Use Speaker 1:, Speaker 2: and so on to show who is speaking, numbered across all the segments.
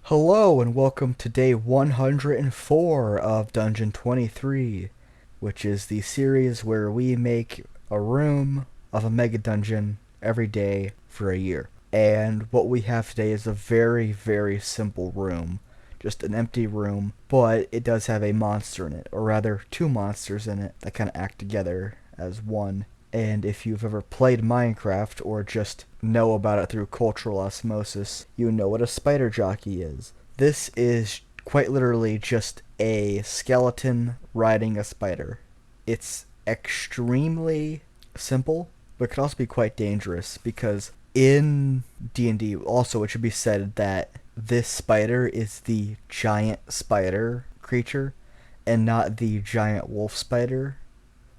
Speaker 1: Hello and welcome to day 104 of Dungeon23, which is the series where we make a room of a mega dungeon every day for a year. And what we have today is a very, very simple room. Just an empty room, but it does have a monster in it, or rather two monsters in it that kind of act together as one. And if you've ever played Minecraft or just know about it through cultural osmosis, you know what a spider jockey is. This is quite literally just a skeleton riding a spider. It's extremely simple, but could also be quite dangerous because in D&D also it should be said that this spider is the giant spider creature and not the giant wolf spider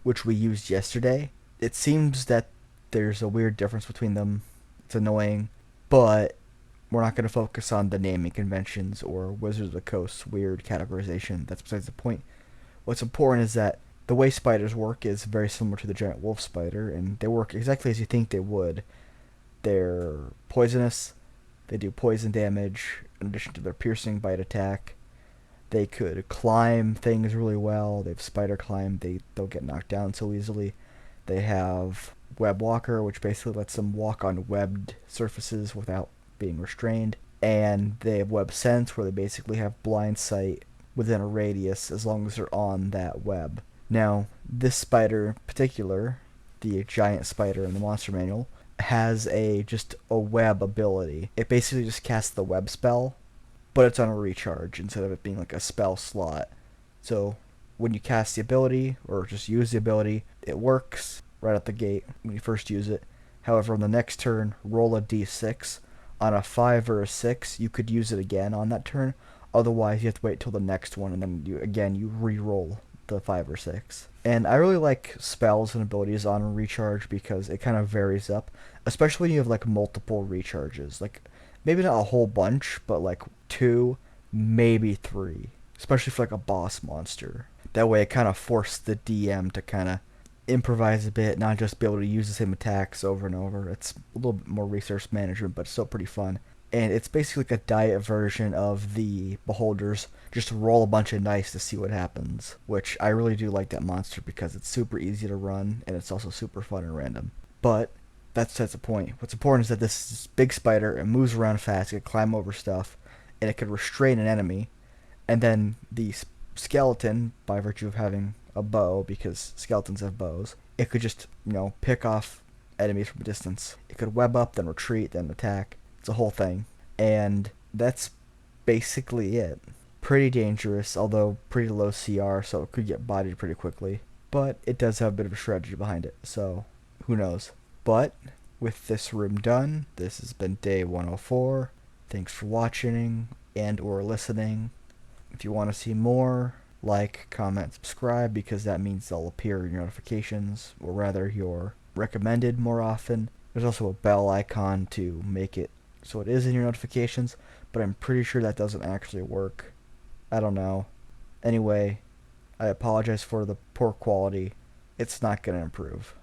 Speaker 1: which we used yesterday. It seems that there's a weird difference between them. It's annoying, but we're not going to focus on the naming conventions or Wizards of the Coast's weird categorization. That's besides the point. What's important is that the way spiders work is very similar to the giant wolf spider, and they work exactly as you think they would. They're poisonous, they do poison damage, in addition to their piercing bite attack. They could climb things really well. They have spider climb, they don't get knocked down so easily. They have Web Walker, which basically lets them walk on webbed surfaces without being restrained. And they have Web Sense, where they basically have blind sight within a radius as long as they're on that web. Now, this spider in particular, the giant spider in the monster manual, has just a web ability. It basically just casts the web spell, but it's on a recharge instead of it being like a spell slot. So when you cast the ability or just use the ability, it works right out the gate when you first use it. However, on the next turn, roll a d6. On a 5 or a 6, you could use it again on that turn. Otherwise, you have to wait till the next one, and then you re-roll the 5 or 6. And I really like spells and abilities on recharge because it kind of varies up, especially when you have like multiple recharges. Like maybe not a whole bunch, but like 2, maybe 3, especially for like a boss monster. That way, it kind of forced the DM to kind of improvise a bit, not just be able to use the same attacks over and over. It's a little bit more resource management, but still pretty fun. And it's basically like a diet version of the Beholders. Just roll a bunch of dice to see what happens, which I really do like that monster because it's super easy to run and it's also super fun and random. But that's the point. What's important is that this big spider, it moves around fast, it can climb over stuff, and it can restrain an enemy. And then the skeleton, by virtue of having a bow, because skeletons have bows, it could just, pick off enemies from a distance. It could web up, then retreat, then attack. It's a whole thing. And that's basically it. Pretty dangerous, although pretty low CR, so it could get bodied pretty quickly. But it does have a bit of a strategy behind it, so who knows. But with this room done, this has been day 104. Thanks for watching and or listening. If you want to see more, like, comment, subscribe, because that means they'll appear in your notifications, or rather you're recommended more often. There's also a bell icon to make it so it is in your notifications, but I'm pretty sure that doesn't actually work. I don't know. Anyway, I apologize for the poor quality. It's not going to improve.